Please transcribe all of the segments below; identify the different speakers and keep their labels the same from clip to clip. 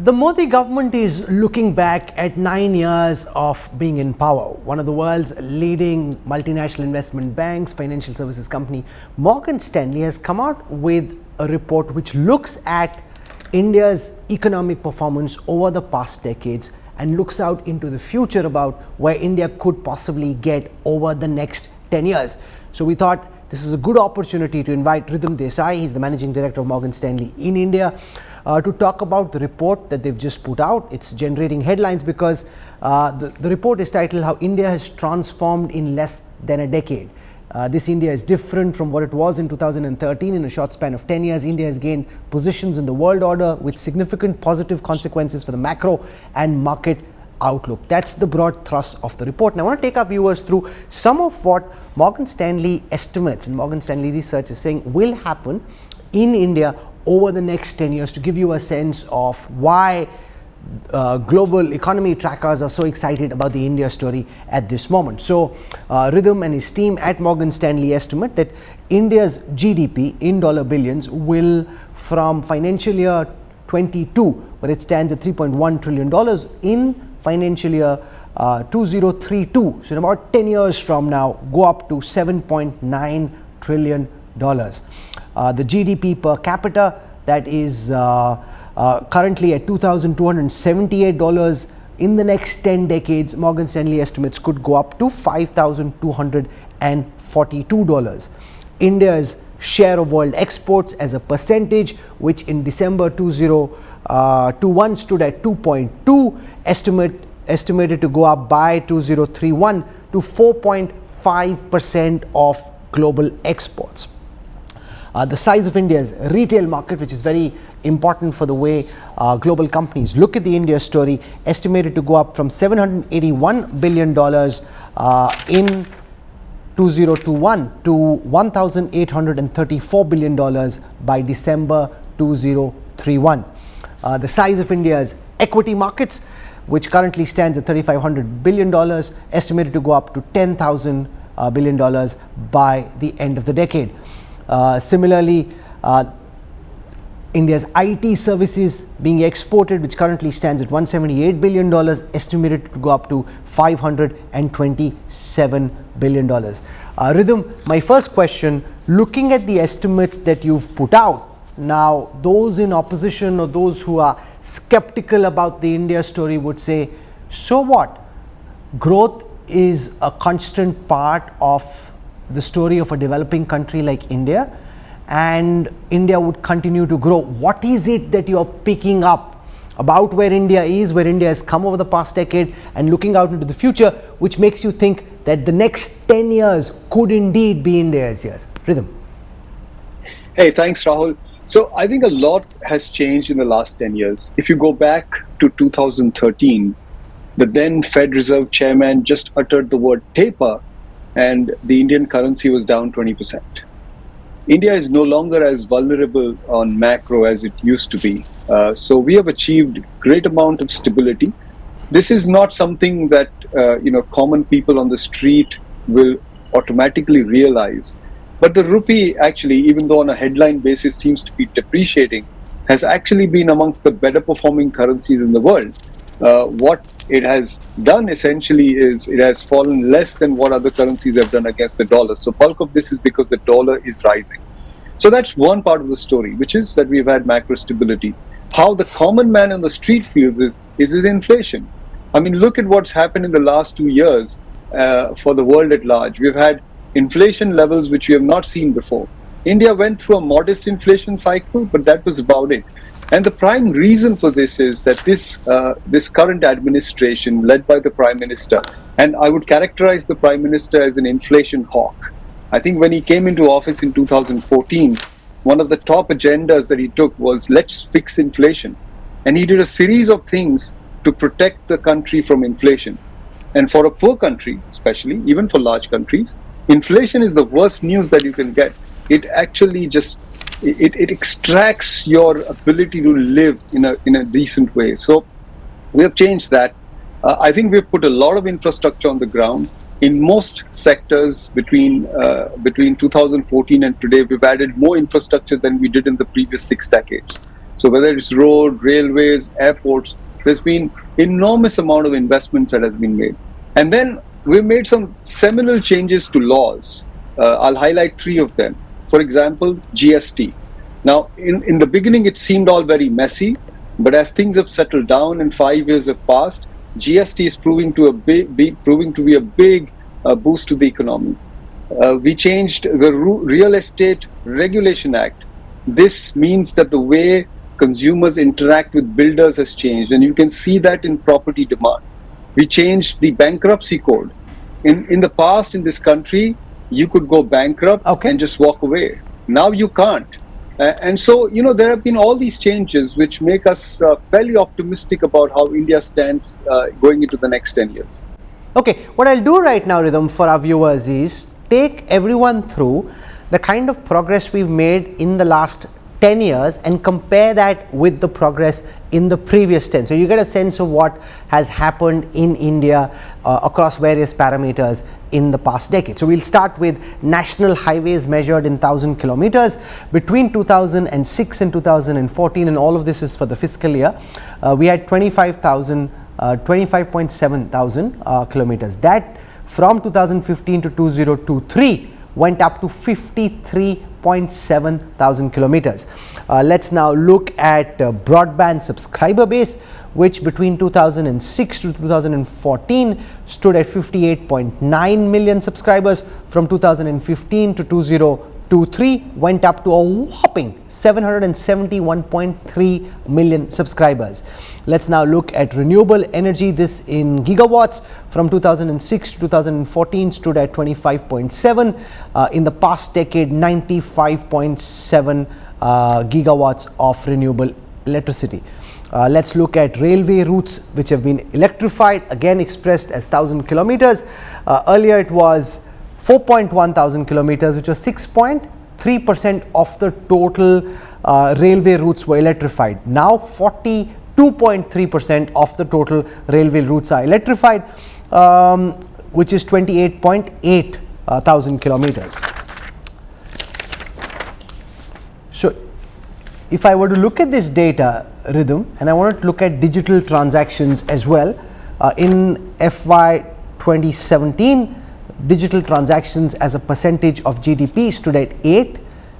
Speaker 1: The Modi government is looking back at 9 years of being in power. One of the world's leading multinational investment banks, financial services company Morgan Stanley, has come out with a report which looks at India's economic performance over the past decades and looks out into the future about where India could possibly get over the next 10 years. So we thought this is a good opportunity to invite Ridham Desai. He's the managing director of Morgan Stanley in India, to talk about the report that they've just put out. It's generating headlines because the report is titled How India Has Transformed in Less Than a Decade. This India is different from what it was in 2013. In a short span of 10 years, India has gained positions in the world order with significant positive consequences for the macro and market outlook. That's the broad thrust of the report. And I want to take our viewers through some of what Morgan Stanley estimates and Morgan Stanley research is saying will happen in India over the next 10 years to give you a sense of why global economy trackers are so excited about the India story at this moment. So Ridham and his team at Morgan Stanley estimate that India's GDP in dollar billions will, from financial year 22, where it stands at $3.1 trillion, in financial year 2032, so in about 10 years from now, go up to $7.9 trillion. The GDP per capita, that is currently at $2,278, in the next 10 decades, Morgan Stanley estimates could go up to $5,242. India's share of world exports as a percentage, which in December 2021 stood at 2.2, estimated to go up by 2031 to 4.5% of global exports. The size of India's retail market, which is very important for the way global companies look at the India story, estimated to go up from $781 billion in 2021 to $1,834 billion by December 2031. The size of India's equity markets, which currently stands at $3,500 billion, estimated to go up to $10,000 billion by the end of the decade. Similarly, India's IT services being exported, which currently stands at $178 billion, estimated to go up to $527 billion. Ridham, my first question, looking at the estimates that you've put out, now those in opposition or those who are skeptical about the India story would say, so what? Growth is a constant part of the story of a developing country like India, and India would continue to grow. What is it that you're picking up about where India is, where India has come over the past decade, and looking out into the future, which makes you think that the next 10 years could indeed be India's years? Ridham.
Speaker 2: Hey, thanks, Rahul. So I think a lot has changed in the last 10 years. If you go back to 2013, the then Fed Reserve chairman just uttered the word taper, and the Indian currency was down 20%. India is no longer as vulnerable on macro as it used to be. So we have achieved great amount of stability. This is not something that common people on the street will automatically realize. But the rupee actually, even though on a headline basis seems to be depreciating, has actually been amongst the better performing currencies in the world. What it has done essentially is it has fallen less than what other currencies have done against the dollar. So bulk of this is because the dollar is rising. So that's one part of the story, which is that we've had macro stability. How the common man on the street feels is inflation. I mean, look at what's happened in the last 2 years for the world at large. We've had inflation levels which we have not seen before. India went through a modest inflation cycle, but that was about it. And the prime reason for this is that this current administration, led by the Prime Minister, and I would characterize the Prime Minister as an inflation hawk. I think when he came into office in 2014, one of the top agendas that he took was, let's fix inflation. And he did a series of things to protect the country from inflation. And for a poor country, especially, even for large countries, inflation is the worst news that you can get. It actually just it extracts your ability to live in a decent way. So we have changed that. I think we've put a lot of infrastructure on the ground in most sectors. Between 2014 and today, we've added more infrastructure than we did in the previous 6 decades. So whether it's road, railways, airports, there's been enormous amount of investments that has been made. And then we made some seminal changes to laws. I'll highlight three of them. For example, GST. Now, in the beginning, it seemed all very messy, but as things have settled down and 5 years have passed, GST is proving to be a big boost to the economy. We changed the Real Estate Regulation Act. This means that the way consumers interact with builders has changed, and you can see that in property demand. We changed the bankruptcy code. In the past, in this country, you could go bankrupt and just walk away. Now you can't. And so, there have been all these changes which make us fairly optimistic about how India stands going into the next 10 years.
Speaker 1: Okay, what I'll do right now, Rhythm, for our viewers is take everyone through the kind of progress we've made in the last 10 years and compare that with the progress in the previous 10. So you get a sense of what has happened in India across various parameters in the past decade. So we'll start with national highways measured in 1,000 kilometers between 2006 and 2014, and all of this is for the fiscal year. We had 25.7 thousand kilometers. That from 2015 to 2023 went up to 53.7 thousand kilometers. Let's now look at broadband subscriber base, which between 2006 to 2014 stood at 58.9 million subscribers. From 2015 to 2023 went up to a whopping 771.3 million subscribers. Let's now look at renewable energy. This in gigawatts. From 2006 to 2014 stood at 25.7. In the past decade, 95.7 gigawatts of renewable electricity. Let's look at railway routes which have been electrified, again expressed as 1,000 kilometers. Earlier it was 4.1 thousand kilometers, which was 6.3% of the total railway routes were electrified. Now 42.3% of the total railway routes are electrified, which is 28.8 thousand kilometers. So if I were to look at this data, Rhythm, and I wanted to look at digital transactions as well, in FY 2017, digital transactions as a percentage of GDP stood at 8.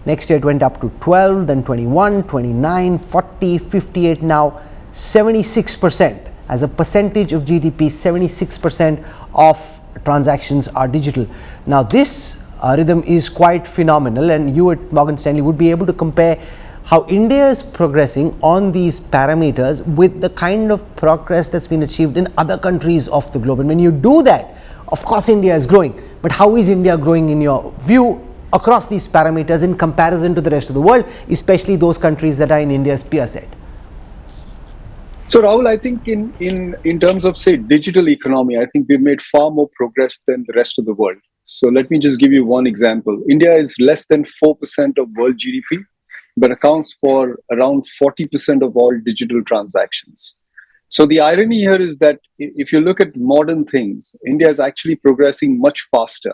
Speaker 1: Next year it went up to 12, then 21, 29, 40, 58, now 76%. As a percentage of GDP, 76% of transactions are digital. Now this Rhythm is quite phenomenal, and you at Morgan Stanley would be able to compare how India is progressing on these parameters with the kind of progress that's been achieved in other countries of the globe. And when you do that, of course India is growing, but how is India growing in your view across these parameters in comparison to the rest of the world, especially those countries that are in India's peer set?
Speaker 2: So Rahul, I think in terms of, say, digital economy, I think we've made far more progress than the rest of the world. So let me just give you one example. India is less than 4% of world GDP, but accounts for around 40% of all digital transactions. So the irony here is that if you look at modern things, India is actually progressing much faster.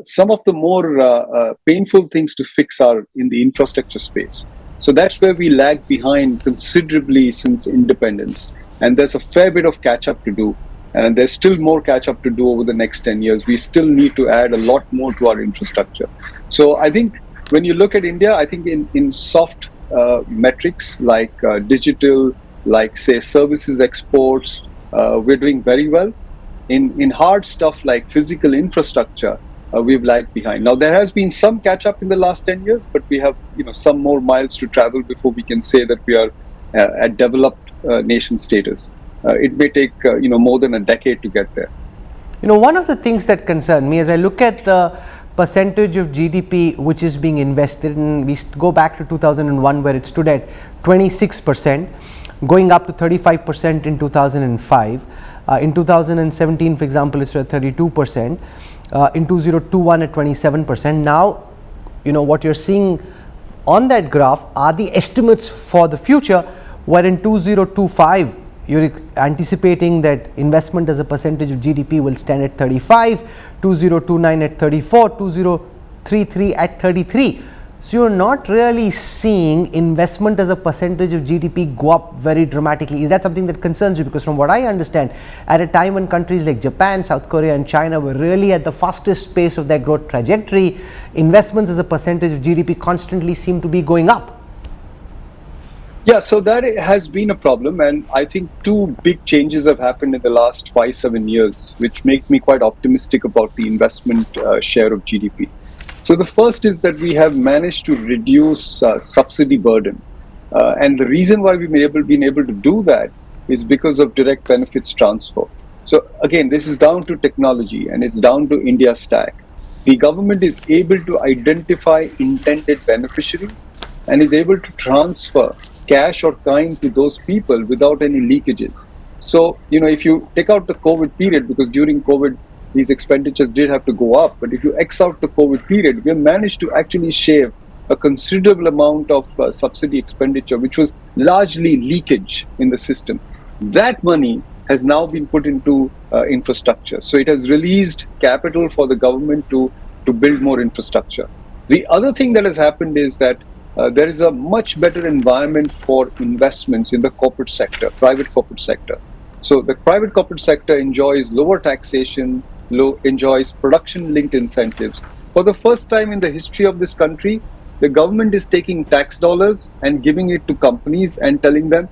Speaker 2: Some of the more painful things to fix are in the infrastructure space. So that's where we lag behind considerably since independence. And there's a fair bit of catch up to do. And there's still more catch up to do over the next 10 years. We still need to add a lot more to our infrastructure. So I think when you look at India, I think in soft metrics like digital, like say services exports, we're doing very well. In hard stuff like physical infrastructure, we've lagged behind. Now there has been some catch up in the last 10 years, but we have some more miles to travel before we can say that we are at developed nation status. It may take more than a decade to get there.
Speaker 1: One of the things that concern me as I look at the percentage of GDP which is being invested in, we go back to 2001 where it stood at 26%, going up to 35% in 2005. In 2017, for example, it's at 32%. In 2021 at 27%. Now, what you're seeing on that graph are the estimates for the future, where in 2025, you're anticipating that investment as a percentage of GDP will stand at 35, 2029 at 34, 2033 at 33. So you're not really seeing investment as a percentage of GDP go up very dramatically. Is that something that concerns you? Because from what I understand, at a time when countries like Japan, South Korea and China were really at the fastest pace of their growth trajectory, investments as a percentage of GDP constantly seem to be going up.
Speaker 2: Yeah, so that has been a problem, and I think two big changes have happened in the last 5-7 years, which make me quite optimistic about the investment share of GDP. So the first is that we have managed to reduce subsidy burden, and the reason why we've been able to do that is because of direct benefits transfer. So again, this is down to technology, and it's down to India Stack. The government is able to identify intended beneficiaries and is able to transfer cash or kind to those people without any leakages. So, if you take out the COVID period, because during COVID, these expenditures did have to go up, but if you X out the COVID period, we have managed to actually shave a considerable amount of subsidy expenditure, which was largely leakage in the system. That money has now been put into infrastructure. So it has released capital for the government to build more infrastructure. The other thing that has happened is that there is a much better environment for investments in the corporate sector, private corporate sector. So the private corporate sector enjoys lower taxation, enjoys production-linked incentives. For the first time in the history of this country, the government is taking tax dollars and giving it to companies and telling them,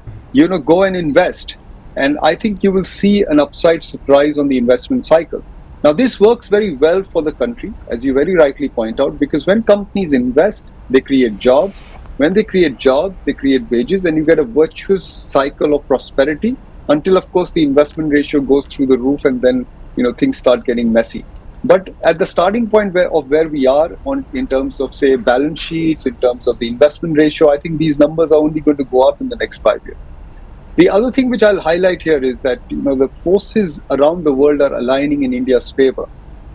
Speaker 2: go and invest. And I think you will see an upside surprise on the investment cycle. Now, this works very well for the country, as you very rightly point out, because when companies invest, they create jobs. When they create jobs, they create wages, and you get a virtuous cycle of prosperity until, of course, the investment ratio goes through the roof, and then things start getting messy. But at the starting point where we are in terms of, say, balance sheets, in terms of the investment ratio, I think these numbers are only going to go up in the next 5 years. The other thing which I'll highlight here is that the forces around the world are aligning in India's favor.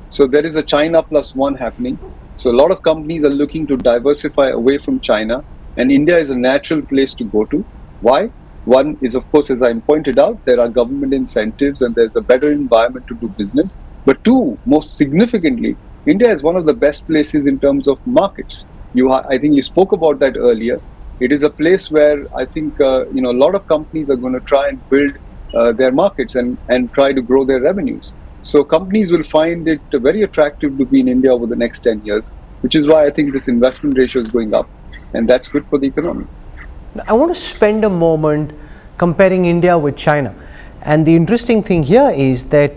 Speaker 2: So there is a China plus one happening. So a lot of companies are looking to diversify away from China, and India is a natural place to go to. Why? One is, of course, as I pointed out, there are government incentives and there's a better environment to do business. But two, most significantly, India is one of the best places in terms of markets. I think you spoke about that earlier. It is a place where I think a lot of companies are going to try and build their markets and try to grow their revenues. So companies will find it very attractive to be in India over the next 10 years, which is why I think this investment ratio is going up, and that's good for the economy.
Speaker 1: I want to spend a moment comparing India with China. And the interesting thing here is that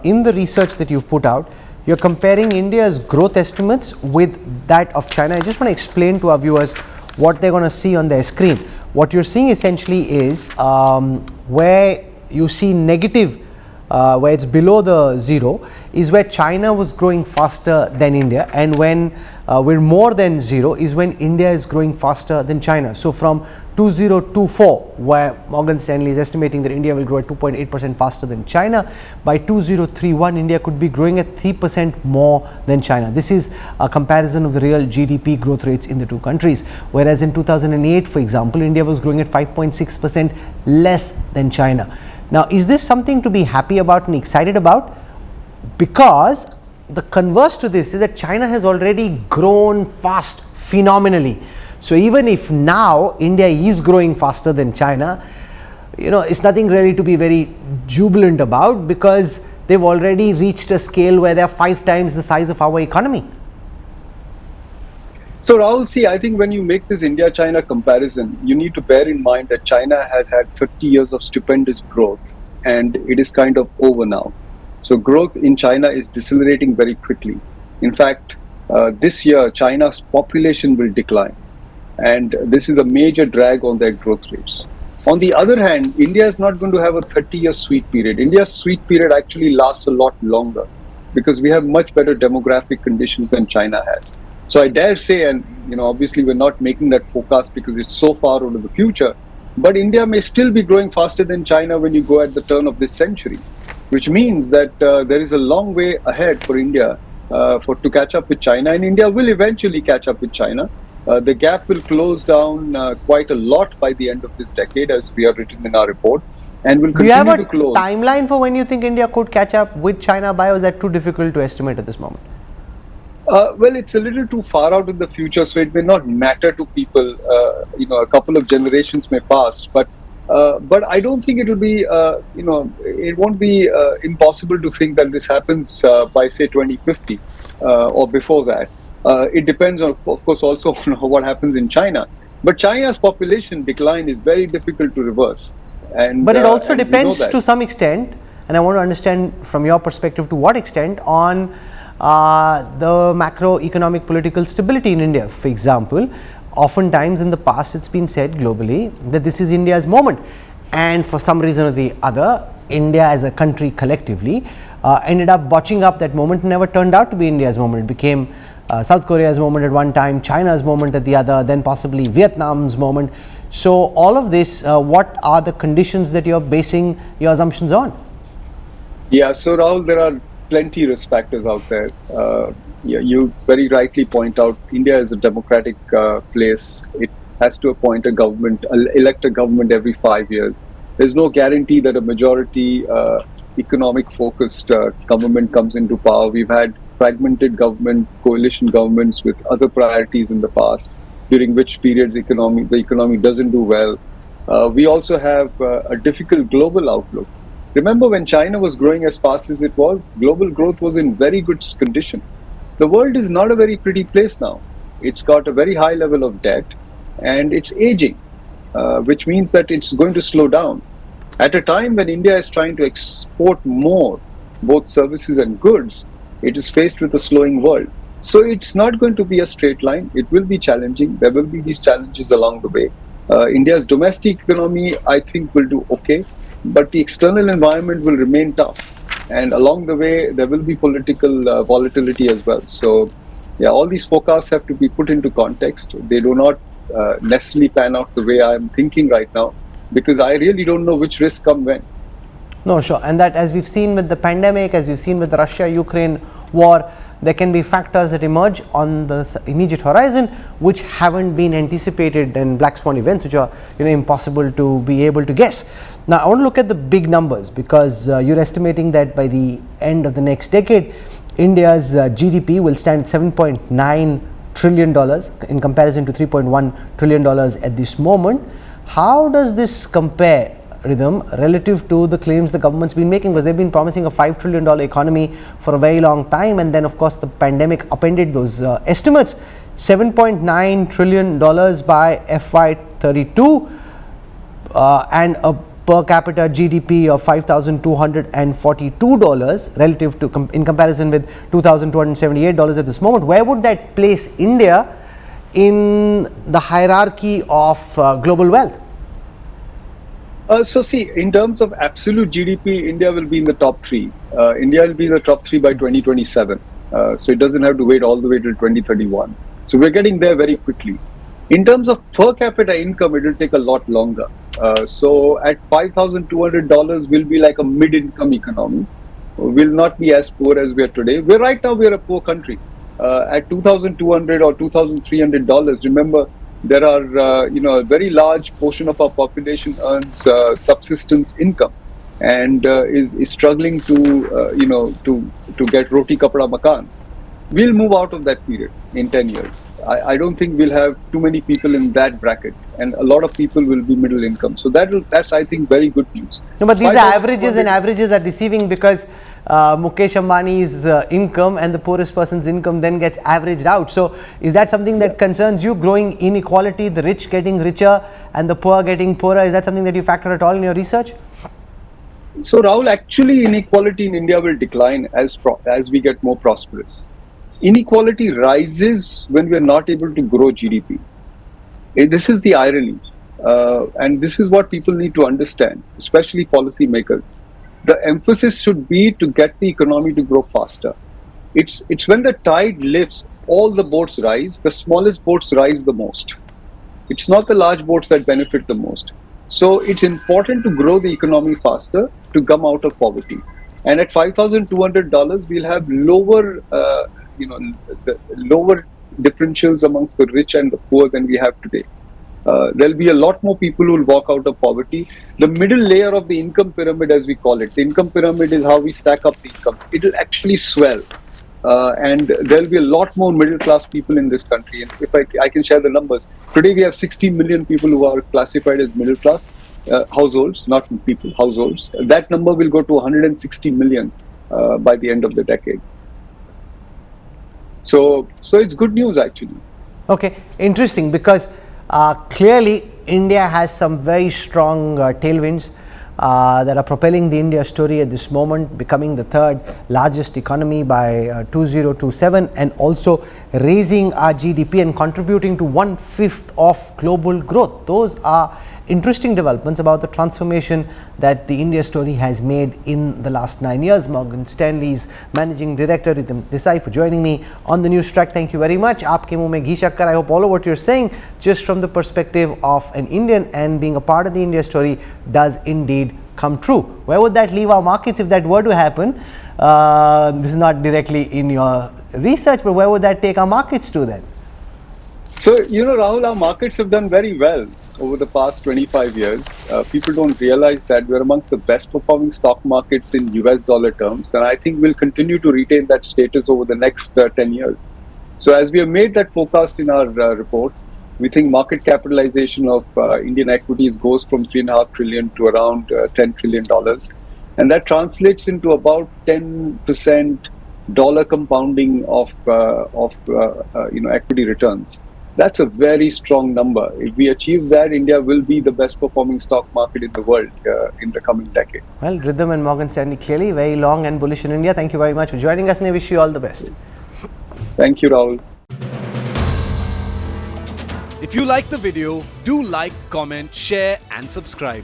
Speaker 1: in the research that you've put out, you're comparing India's growth estimates with that of China. I just want to explain to our viewers what they're going to see on their screen. What you're seeing essentially is where you see negative, where it's below the zero, is where China was growing faster than India, and when we're more than zero is when India is growing faster than China. So from 2024, where Morgan Stanley is estimating that India will grow at 2.8% faster than China, by 2031 India could be growing at 3% more than China. This is a comparison of the real GDP growth rates in the two countries, whereas in 2008, for example, India was growing at 5.6% less than China. Now, is this something to be happy about and excited about? Because the converse to this is that China has already grown fast, phenomenally. So even if now India is growing faster than China, it's nothing really to be very jubilant about, because they've already reached a scale where they're 5 times the size of our economy.
Speaker 2: So Rahul, see, I think when you make this India-China comparison, you need to bear in mind that China has had 30 years of stupendous growth, and it is kind of over now. So growth in China is decelerating very quickly. In fact, this year, China's population will decline, and this is a major drag on their growth rates. On the other hand, India is not going to have a 30-year sweet period. India's sweet period actually lasts a lot longer, because we have much better demographic conditions than China has. So I dare say, and obviously we're not making that forecast because it's so far out of the future, but India may still be growing faster than China when you go at the turn of this century, which means that there is a long way ahead for India to catch up with China, and India will eventually catch up with China. The gap will close down quite a lot by the end of this decade, as we have written in our report, and will continue to close.
Speaker 1: Do you have a timeline for when you think India could catch up with China by, or is that too difficult to estimate at this moment?
Speaker 2: Well, it's a little too far out in the future, so it may not matter to people. A couple of generations may pass, but I don't think it will be. It won't be impossible to think that this happens by say 2050 or before that. It depends on, of course, also on what happens in China. But China's population decline is very difficult to reverse,
Speaker 1: But it also
Speaker 2: and we know
Speaker 1: depends
Speaker 2: that.
Speaker 1: to some extent, and I want to understand from your perspective to what extent on the macroeconomic political stability in India. For example, oftentimes in the past it's been said globally that this is India's moment, and for some reason or the other, India as a country collectively ended up botching up that moment and never turned out to be India's moment. It became South Korea's moment at one time, China's moment at the other, then possibly Vietnam's moment. So all of this, what are the conditions that you're basing your assumptions on?
Speaker 2: Yeah, so Rahul, there are plenty risk factors out there. You very rightly point out India is a democratic place. It has to appoint a government, elect a government every 5 years. There's no guarantee that a majority economic focused government comes into power. We've had fragmented government, coalition governments with other priorities in the past, during which periods the economy doesn't do well. We also have a difficult global outlook. Remember, when China was growing as fast as it was, global growth was in very good condition. The world is not a very pretty place now. It's got a very high level of debt and it's aging, which means that it's going to slow down. At a time when India is trying to export more, both services and goods, it is faced with a slowing world. So it's not going to be a straight line. It will be challenging. There will be these challenges along the way. India's domestic economy, I think, will do okay, but the external environment will remain tough. And along the way, there will be political volatility as well. So, yeah, all these forecasts have to be put into context. They do not necessarily pan out the way I'm thinking right now, because I really don't know which risks come when.
Speaker 1: No, sure. And that, as we've seen with the pandemic, as we've seen with the Russia-Ukraine war, there can be factors that emerge on the immediate horizon which haven't been anticipated, in black swan events which are impossible to be able to guess. Now I want to look at the big numbers, because you're estimating that by the end of the next decade India's GDP will stand at $7.9 trillion in comparison to $3.1 trillion at this moment. How does this compare, Rhythm, relative to the claims the government's been making? Because they've been promising a $5 trillion economy for a very long time, and then of course the pandemic upended those estimates. $7.9 trillion by FY32 and a per capita GDP of $5,242 relative to in comparison with $2,278 at this moment. Where would that place India in the hierarchy of global wealth?
Speaker 2: So see, in terms of absolute GDP, India will be in the top three. India will be in the top three by 2027. So it doesn't have to wait all the way till 2031. So we're getting there very quickly. In terms of per capita income, it will take a lot longer. So at $5,200, we'll be like a mid-income economy. We'll not be as poor as we are today. Right now, we're a poor country. At $2,200 or $2,300, remember, there are, a very large portion of our population earns subsistence income and is struggling to get roti kapda makan. We'll move out of that period in 10 years. I don't think we'll have too many people in that bracket, and a lot of people will be middle income. So that's, I think, very good news.
Speaker 1: No, but these are averages, and averages are deceiving, because Mukesh Ambani's income and the poorest person's income then gets averaged out. So is that something that concerns you, growing inequality, the rich getting richer and the poor getting poorer? Is that something that you factor at all in your research?
Speaker 2: So Rahul, actually inequality in India will decline as we get more prosperous. Inequality rises when we are not able to grow GDP. This is the irony. And this is what people need to understand, especially policymakers. The emphasis should be to get the economy to grow faster. It's when the tide lifts, all the boats rise, the smallest boats rise the most. It's not the large boats that benefit the most. So it's important to grow the economy faster to come out of poverty. And at $5,200, we'll have lower lower differentials amongst the rich and the poor than we have today. There'll be a lot more people who will walk out of poverty. The middle layer of the income pyramid, as we call it, the income pyramid is how we stack up the income. It will actually swell. and there'll be a lot more middle class people in this country. And if I can share the numbers, today we have 60 million people who are classified as middle class households, not people, households. That number will go to 160 million by the end of the decade. So it's good news actually.
Speaker 1: Okay, interesting, because clearly India has some very strong tailwinds that are propelling the India story at this moment, becoming the third largest economy by 2027, and also raising our GDP and contributing to 1/5 of global growth. Those are interesting developments about the transformation that the India story has made in the last 9 years. Morgan Stanley's Managing Director Ritam Desai for joining me on the news track. Thank you very much. Aapke muh mein ghee shakkar. I hope all of what you're saying, just from the perspective of an Indian and being a part of the India story, does indeed come true. Where would that leave our markets if that were to happen? This is not directly in your research, but where would that take our markets to then?
Speaker 2: So, Rahul, our markets have done very well over the past 25 years. People don't realize that we're amongst the best performing stock markets in US dollar terms. And I think we'll continue to retain that status over the next 10 years. So as we have made that forecast in our report, we think market capitalization of Indian equities goes from $3.5 trillion to around $10 trillion. And that translates into about 10% dollar compounding of equity returns. That's a very strong number. If we achieve that, India will be the best performing stock market in the world in the coming decade.
Speaker 1: Well, Ritam and Morgan Stanley clearly very long and bullish in India. Thank you very much for joining us, and I wish you all the best.
Speaker 2: Thank you, Rahul.
Speaker 3: If you like the video, do like, comment, share and subscribe.